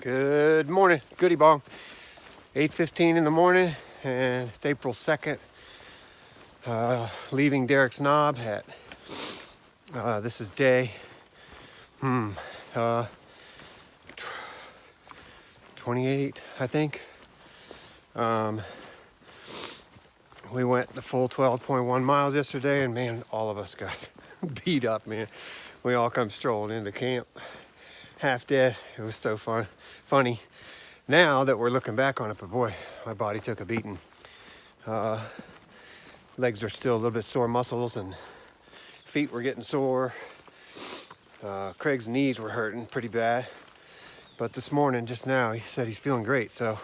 Good morning, goody bong. 8:15 in the morning, and it's April 2nd. Leaving Derek's Knob at, this is day 28, I think. We went the full 12.1 miles yesterday, and man, all of us got beat up, man. We all come strolling into camp, half dead. It was so funny. Now that we're looking back on it, but boy, my body took a beating. Legs are still a little bit sore muscles, and feet were getting sore. Craig's knees were hurting pretty bad. But this morning, just now, he said he's feeling great. So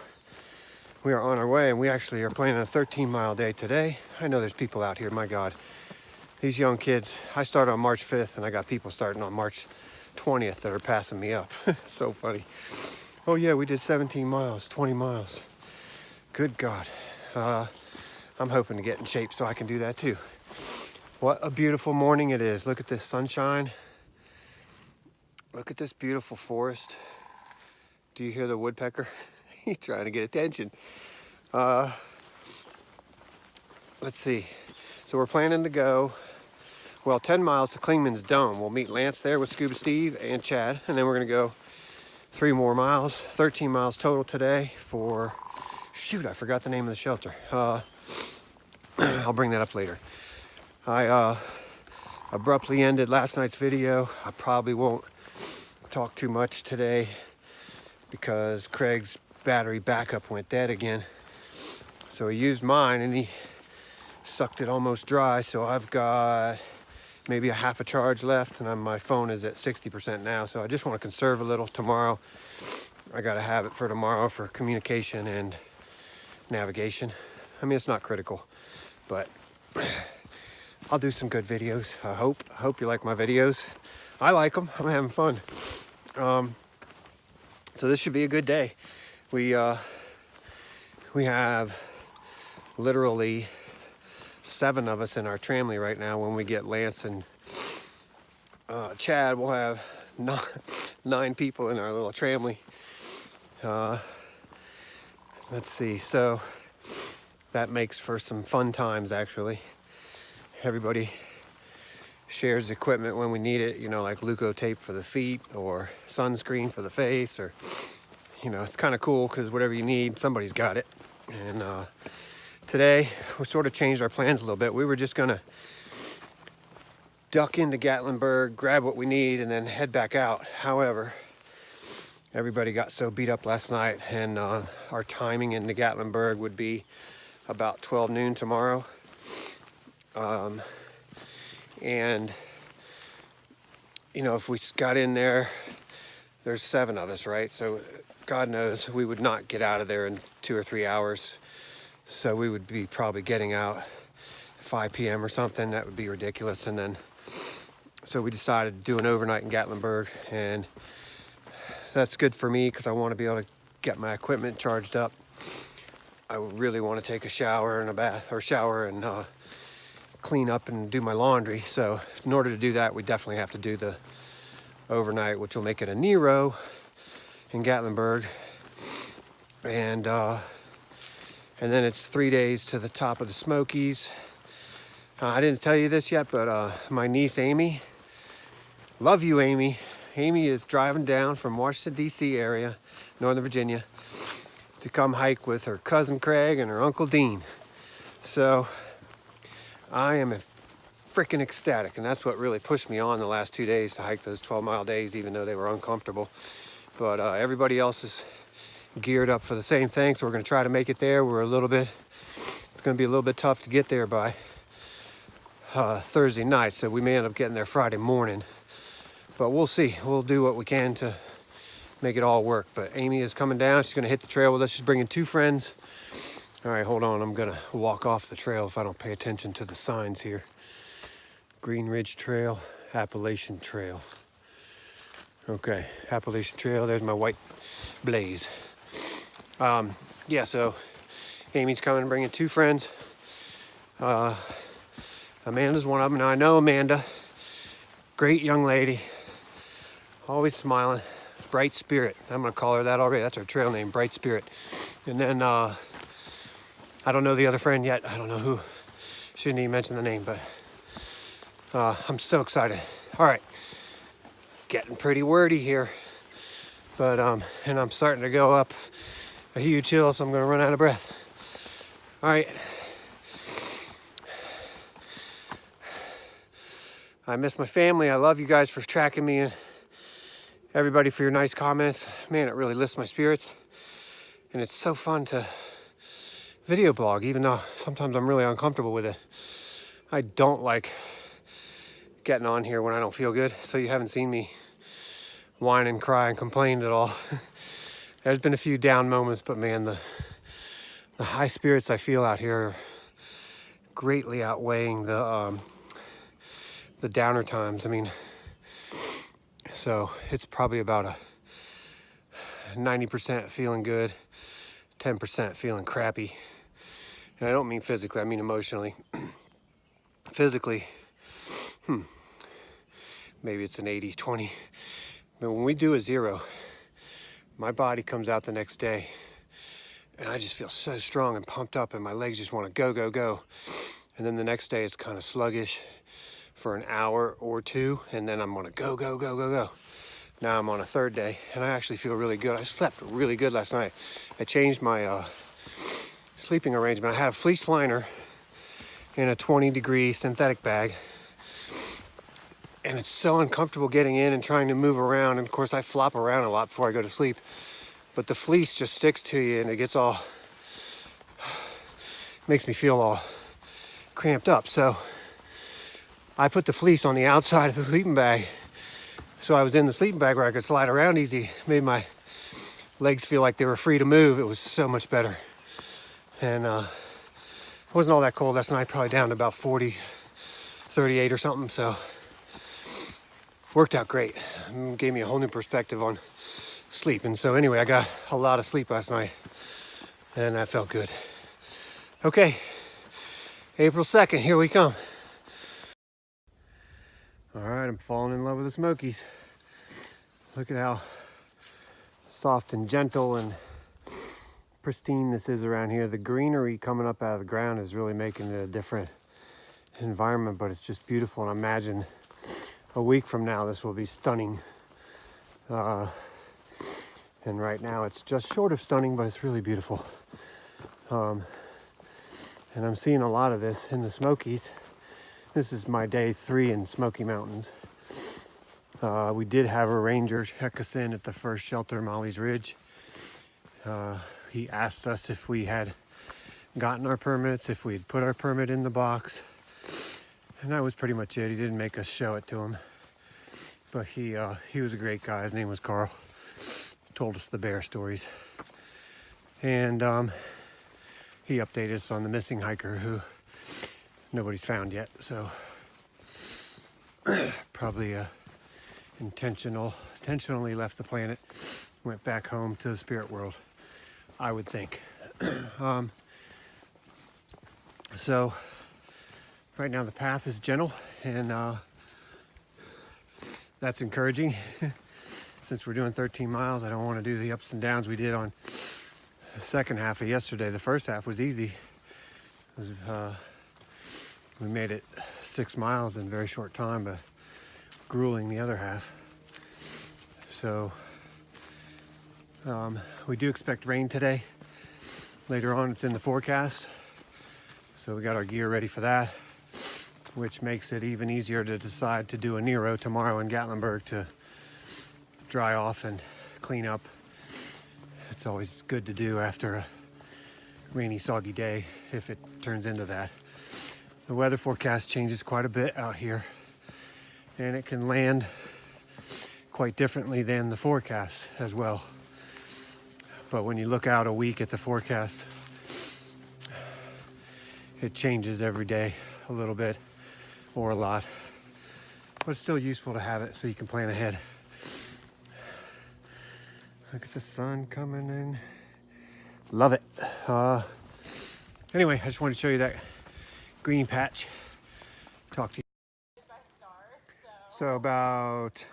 we are on our way, and we actually are planning a 13-mile day today. I know there's people out here, my God. These young kids, I started on March 5th, and I got people starting on March 20th that are passing me up. So funny. Oh yeah, we did 17 miles, 20 miles. Good God. I'm hoping to get in shape so I can do that too. What a beautiful morning it is. Look at this sunshine. Look at this beautiful forest. Do you hear the woodpecker? He's trying to get attention. Let's see. So we're planning to go, 10 miles to Klingman's Dome. We'll meet Lance there with Scuba Steve and Chad, and then we're gonna go 3 more miles, 13 miles total today for, shoot, I forgot the name of the shelter. I'll bring that up later. I abruptly ended last night's video. I probably won't talk too much today because Craig's battery backup went dead again. So he used mine and he sucked it almost dry. So I've got maybe a half a charge left, and my phone is at 60% now. So I just want to conserve a little tomorrow. I got to have it for tomorrow for communication and navigation. I mean, it's not critical, but I'll do some good videos. I hope you like my videos. I like them. I'm having fun. So this should be a good day. We have literally 7 of us in our tramley right now. When we get Lance and Chad, we'll have 9 people in our little tramley. Let's see, so that makes for some fun times actually. Everybody shares equipment when we need it, like Leuko tape for the feet or sunscreen for the face, or it's kind of cool because whatever you need, somebody's got it. And today we sort of changed our plans a little bit. We were just gonna duck into Gatlinburg, grab what we need, and then head back out. However, everybody got so beat up last night, and our timing into Gatlinburg would be about 12 noon tomorrow. And if we got in there, there's 7 of us, right? So God knows we would not get out of there in 2 or 3 hours. So we would be probably getting out at 5 p.m. or something. That would be ridiculous. And then, so we decided to do an overnight in Gatlinburg, and that's good for me because I want to be able to get my equipment charged up. I really want to take a shower and a bath, or shower and clean up and do my laundry. So in order to do that, we definitely have to do the overnight, which will make it a Nero in Gatlinburg. And then it's 3 days to the top of the Smokies. I didn't tell you this yet, but my niece Amy, love you Amy. Amy is driving down from Washington, D.C. area, Northern Virginia, to come hike with her cousin Craig and her Uncle Dean. So I am freaking ecstatic, and that's what really pushed me on the last 2 days to hike those 12-mile days, even though they were uncomfortable. But everybody else is geared up for the same thing, so we're going to try to make it there. It's going to be a little bit tough to get there by Thursday night, so we may end up getting there Friday morning. But we'll see. We'll do what we can to make it all work. But Amy is coming down. She's going to hit the trail with us. She's bringing 2 friends. All right, hold on. I'm going to walk off the trail if I don't pay attention to the signs here. Green Ridge Trail, Appalachian Trail. Okay, Appalachian Trail. There's my white blaze. Yeah, so Amy's coming, bringing 2 friends. Amanda's one of them. Now, I know Amanda. Great young lady. Always smiling. Bright Spirit. I'm gonna call her that already. That's her trail name, Bright Spirit. And then I don't know the other friend yet. I don't know who. Shouldn't even mention the name, but I'm so excited. All right, getting pretty wordy here, but and I'm starting to go up a huge hill, so I'm gonna run out of breath. All right. I miss my family. I love you guys for tracking me and everybody for your nice comments. Man, it really lifts my spirits. And it's so fun to video blog, even though sometimes I'm really uncomfortable with it. I don't like getting on here when I don't feel good, so you haven't seen me whine and cry and complain at all. There's been a few down moments, but man, the high spirits I feel out here are greatly outweighing the downer times. I mean, so it's probably about a 90% feeling good, 10% feeling crappy. And I don't mean physically, I mean emotionally. Physically, maybe it's an 80-20. But when we do a 0, my body comes out the next day and I just feel so strong and pumped up and my legs just want to go, go, go. And then the next day it's kind of sluggish for an hour or two, and then I'm gonna go, go, go, go, go. Now I'm on a third day and I actually feel really good. I slept really good last night. I changed my sleeping arrangement. I had a fleece liner in a 20-degree synthetic bag, and it's so uncomfortable getting in and trying to move around. And of course I flop around a lot before I go to sleep, but the fleece just sticks to you and it gets all, makes me feel all cramped up. So I put the fleece on the outside of the sleeping bag, so I was in the sleeping bag where I could slide around easy. Made my legs feel like they were free to move. It was so much better. And it wasn't all that cold last night, probably down to about 40, 38 or something, so worked out great. Gave me a whole new perspective on sleep. And so anyway, I got a lot of sleep last night and that felt good. Okay, April 2nd, here we come. All right, I'm falling in love with the Smokies. Look at how soft and gentle and pristine this is around here. The greenery coming up out of the ground is really making it a different environment, but it's just beautiful. And I imagine a week from now, this will be stunning. And right now it's just short of stunning, but it's really beautiful. And I'm seeing a lot of this in the Smokies. This is my day 3 in Smoky Mountains. We did have a ranger check us in at the first shelter, Molly's Ridge. He asked us if we had gotten our permits, if we had put our permit in the box. And that was pretty much it. He didn't make us show it to him. But he was a great guy. His name was Carl. Told us the bear stories. And he updated us on the missing hiker who nobody's found yet, so probably intentionally left the planet, went back home to the spirit world, I would think. So right now the path is gentle, and that's encouraging. Since we're doing 13 miles, I don't want to do the ups and downs we did on the second half of yesterday. The first half was easy. It was, we made it 6 miles in a very short time, but grueling the other half. So we do expect rain today. Later on, it's in the forecast. So we got our gear ready for that, which makes it even easier to decide to do a Nero tomorrow in Gatlinburg to dry off and clean up. It's always good to do after a rainy, soggy day, if it turns into that. The weather forecast changes quite a bit out here, and it can land quite differently than the forecast as well. But when you look out a week at the forecast, it changes every day a little bit or a lot, but it's still useful to have it so you can plan ahead. Look at the sun coming in. Love it. Anyway, I just wanted to show you that green patch. Talk to you. So about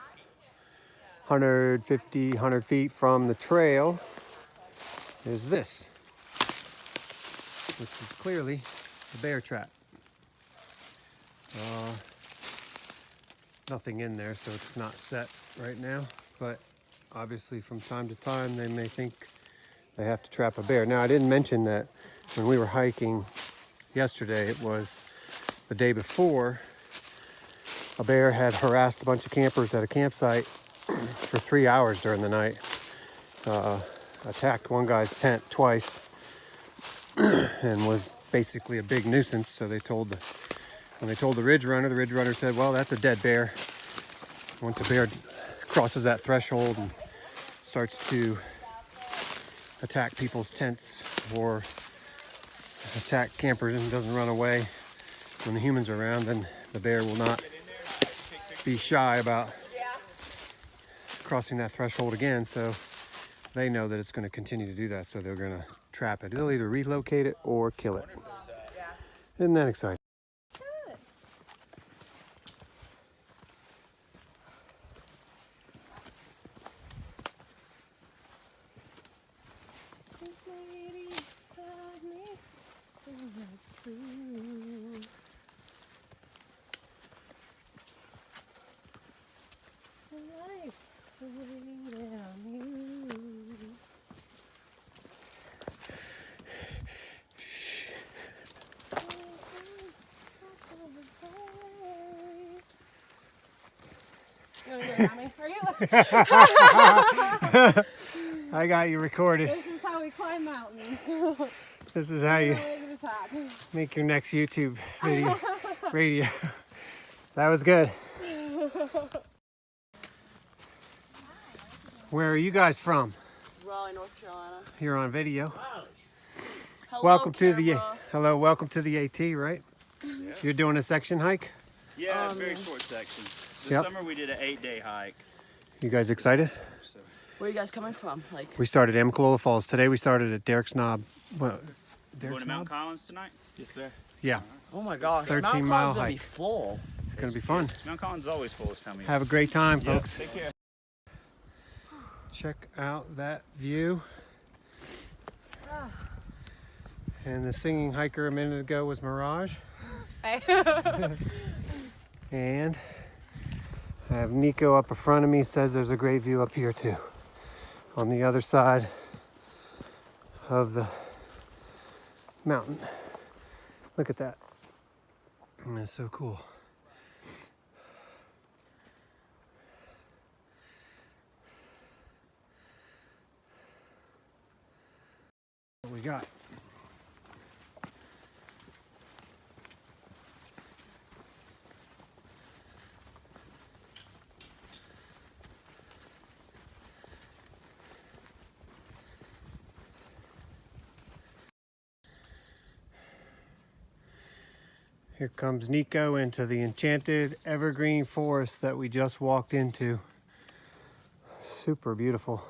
150, 100 feet from the trail is this. This is clearly a bear trap. Nothing in there, so it's not set right now, but obviously from time to time they may think they have to trap a bear. Now, I didn't mention that when we were hiking yesterday, it was the day before, a bear had harassed a bunch of campers at a campsite for 3 hours during the night. Attacked one guy's tent twice and was basically a big nuisance. So when they told the ridge runner said, well, that's a dead bear. Once a bear crosses that threshold and starts to attack people's tents or attack campers and doesn't run away when the humans are around, then the bear will not be shy about crossing that threshold again. So they know that it's going to continue to do that, so they're going to trap it. They'll either relocate it or kill it. Isn't that exciting? You want to get on me for you? I got you recorded. This is how we climb mountains. This is how you Way to the top. make your next YouTube radio. That was good. Where are you guys from? Raleigh, North Carolina. You're on video. Hello, Welcome to the camera. welcome to the AT, right? Yeah. You're doing a section hike. Yeah, it's a very short section. This Yep. summer we did an 8-day hike. You guys excited? So Where are you guys coming from? Like, We started at Amicalola Falls. Today we started at Derrick's Knob. What? going Derrick's to Mount Knob? Collins tonight? Yes, sir. Yeah, oh my gosh, 13 Mount mile Collins gonna be hike. full. it's gonna be fun. Mount Collins is always full this time of year. Have a great time, Yeah, folks. take care. Check out that view. And the singing hiker a minute ago was Mirage. And I have Nico up in front of me, says there's a great view up here too. On the other side of the mountain. Look at that. That's so cool. What we got? Here comes Nico into the enchanted evergreen forest that we just walked into. Super beautiful.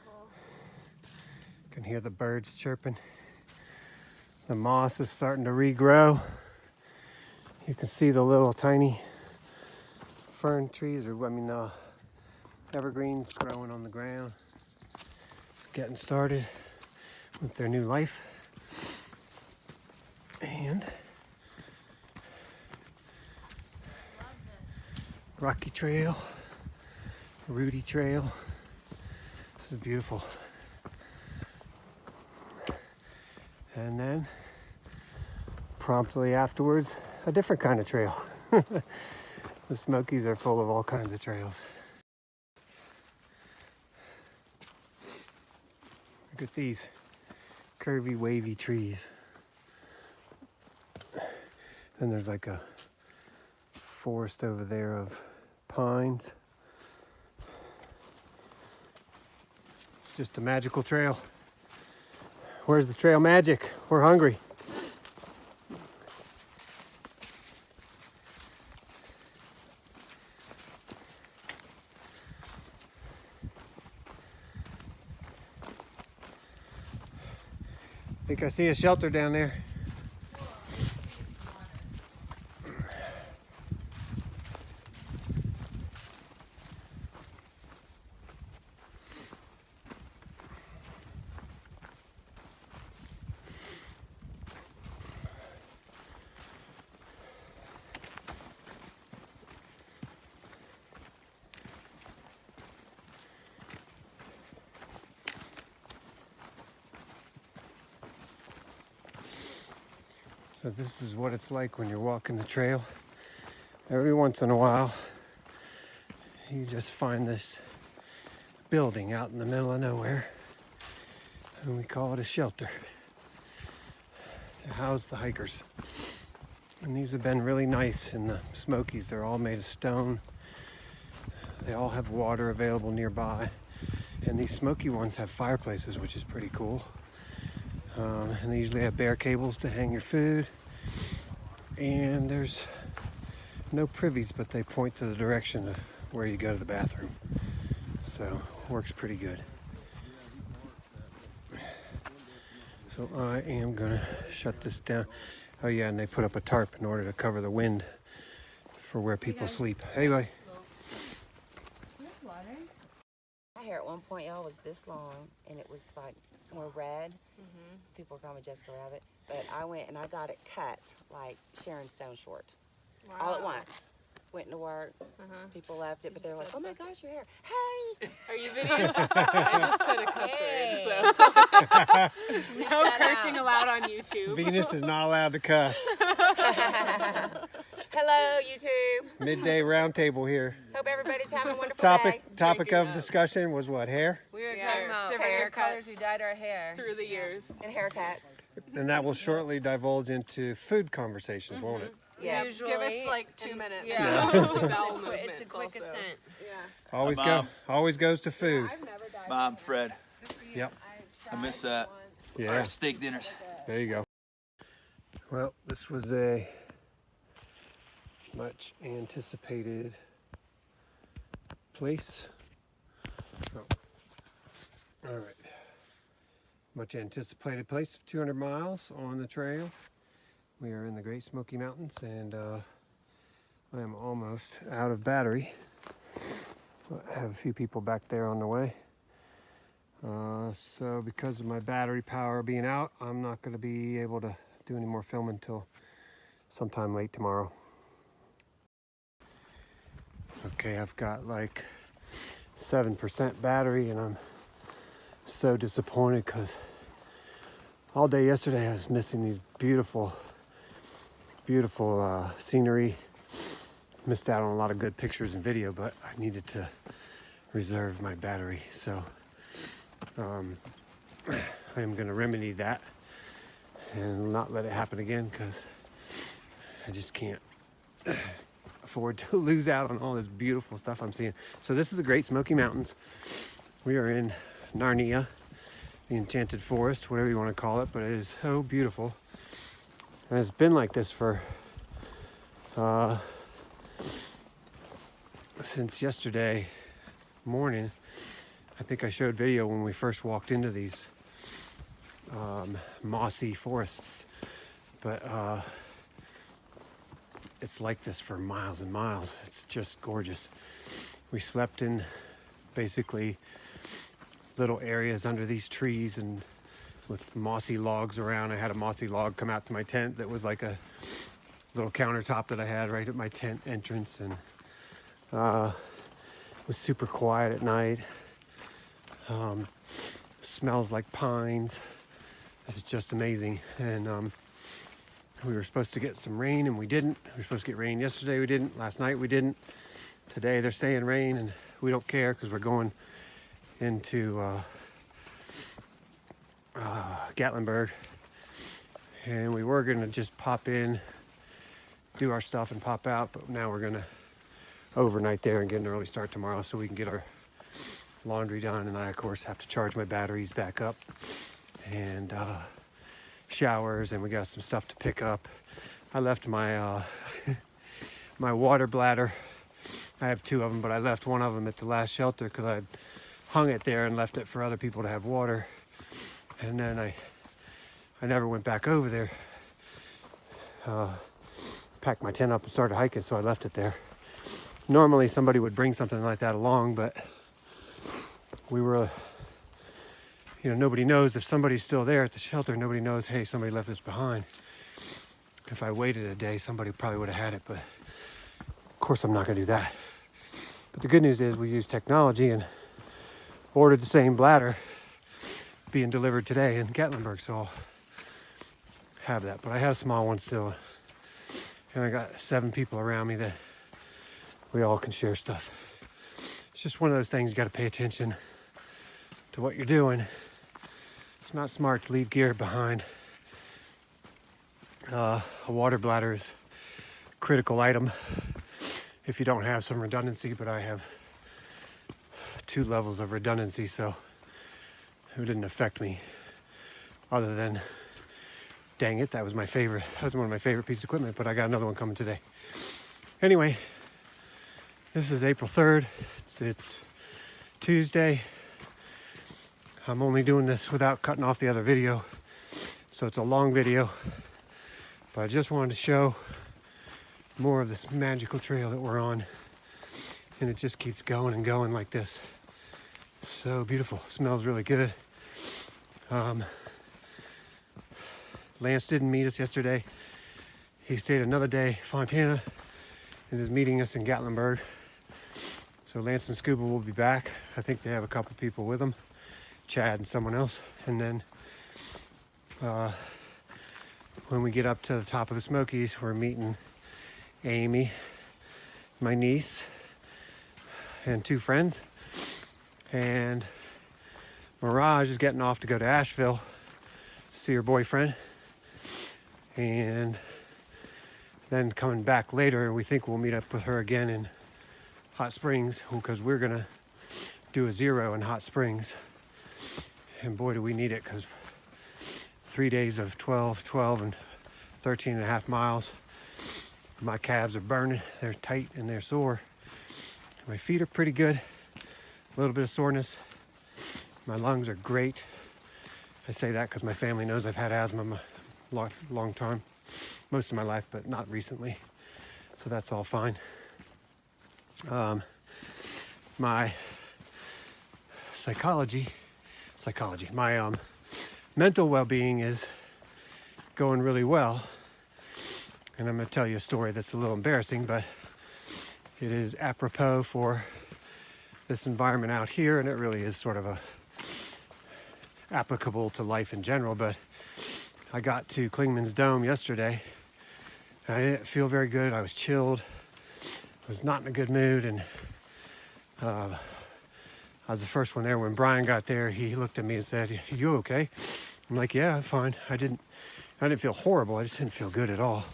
You can hear the birds chirping. The moss is starting to regrow. You can see the little tiny fern trees, evergreens growing on the ground. It's getting started with their new life. And Rocky Trail, Rudy Trail. This is beautiful. And then promptly afterwards, a different kind of trail. The Smokies are full of all kinds of trails. Look at these curvy, wavy trees. And there's like a forest over there of pines. It's just a magical trail. Where's the trail magic? We're hungry. I think I see a shelter down there. So this is what it's like when you're walking the trail. Every once in a while, you just find this building out in the middle of nowhere, and we call it a shelter to house the hikers. And these have been really nice in the Smokies. They're all made of stone. They all have water available nearby. And these Smoky ones have fireplaces, which is pretty cool. And they usually have bare cables to hang your food. And there's no privies, but they point to the direction of where you go to the bathroom. So, works pretty good. So I am gonna shut this down. Oh yeah, and they put up a tarp in order to cover the wind for where people sleep. Hey, bye. My hair at one point, y'all, was this long, and it was like more red. People were calling me Jessica Rabbit, but I went and I got it cut like Sharon Stone short, all at once. Went into work. People loved it, but they were like, "Oh my gosh, your hair! Hey, Are you videos? I just said a cuss word, so no cursing allowed on YouTube. Venus is not allowed to cuss. hello, YouTube! Midday roundtable here. Hope everybody's having a wonderful day." Topic of discussion was what, hair? We were talking about different hair colors. colors We dyed our hair through the years. and haircuts. And that will shortly divulge into food conversations, won't it? Yeah. Give us like 2 minutes. Yeah. Bowel movements It's a quick also. ascent. Always goes to food. Mom, Fred. Yep. I miss that. Yeah. Our steak dinners. There you go. Well, this was a much anticipated place. Oh. All right. Much anticipated place, 200 miles on the trail. We are in the Great Smoky Mountains, and I am almost out of battery. I have a few people back there on the way. So because of my battery power being out, I'm not going to be able to do any more filming until sometime late tomorrow. Okay, I've got like 7% battery, and I'm so disappointed because all day yesterday I was missing these beautiful scenery. Missed out on a lot of good pictures and video, but I needed to reserve my battery. So I am going to remedy that and not let it happen again, because I just can't afford to lose out on all this beautiful stuff I'm seeing. So this is the Great Smoky Mountains. We are in Narnia, the Enchanted Forest, whatever you want to call it, but it is so beautiful. And it's been like this for since yesterday morning. I think I showed video when we first walked into these mossy forests, but it's like this for miles and miles. It's just gorgeous. We slept in basically little areas under these trees and with mossy logs around. I had a mossy log come out to my tent that was like a little countertop that I had right at my tent entrance, and it was super quiet at night. Smells like pines. It's just amazing. And we were supposed to get some rain, and we didn't. We were supposed to get rain yesterday, we didn't. Last night we didn't. Today they're saying rain, and we don't care because we're going into Gatlinburg, and we were gonna just pop in, do our stuff and pop out, but now we're gonna overnight there and get an early start tomorrow so we can get our laundry done. And I of course have to charge my batteries back up, and showers, and we got some stuff to pick up. I left my my water bladder. I have 2 of them, but I left one of them at the last shelter because I hung it there and left it for other people to have water. And then I never went back over there. Packed my tent up and started hiking, so I left it there. Normally somebody would bring something like that along, but we were, nobody knows if somebody's still there at the shelter. Nobody knows, hey, somebody left this behind. If I waited a day, somebody probably would have had it, but of course I'm not gonna do that. But the good news is we used technology and ordered the same bladder being delivered today in Gatlinburg, so I'll have that, but I have a small one still. And I got 7 people around me that we all can share stuff. It's just one of those things you got to pay attention to what you're doing. It's not smart to leave gear behind. A water bladder is a critical item if you don't have some redundancy, but I have 2 levels of redundancy, so it didn't affect me other than, dang it, that was my favorite. That was one of my favorite pieces of equipment, but I got another one coming today. Anyway, this is April 3rd. It's Tuesday. I'm only doing this without cutting off the other video, so it's a long video, but I just wanted to show more of this magical trail that we're on, and it just keeps going and going like this. So beautiful. Smells really good. Lance didn't meet us yesterday. He stayed another day, Fontana, and is meeting us in Gatlinburg. So Lance and Scuba will be back. I think they have a couple people with them, Chad and someone else. And then when we get up to the top of the Smokies, we're meeting Amy, my niece, and 2 friends. And Mirage is getting off to go to Asheville to see her boyfriend. And then coming back later, we think we'll meet up with her again in Hot Springs, because we're gonna do a 0 in Hot Springs. And boy, do we need it, because 3 days of 12 and 13 and a half miles. My calves are burning, they're tight and they're sore. My feet are pretty good, a little bit of soreness. My lungs are great. I say that because my family knows I've had asthma a long time, most of my life, but not recently. So that's all fine. My my mental well-being is going really well. And I'm going to tell you a story that's a little embarrassing, but it is apropos for this environment out here, and it really is sort of applicable to life in general. But I got to Klingman's Dome yesterday, and I didn't feel very good. I was chilled. I was not in a good mood, and I was the first one there. When Brian got there, he looked at me and said, "You okay?" I'm like, "Yeah, I'm fine." I didn't feel horrible. I just didn't feel good at all.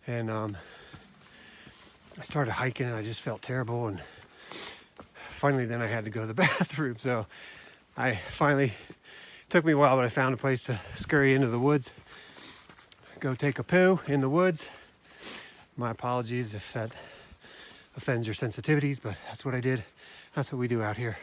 And I started hiking, and I just felt terrible. And finally, then I had to go to the bathroom. So I finally, took me a while, but I found a place to scurry into the woods, go take a poo in the woods. My apologies if that offends your sensitivities, but that's what I did. That's what we do out here.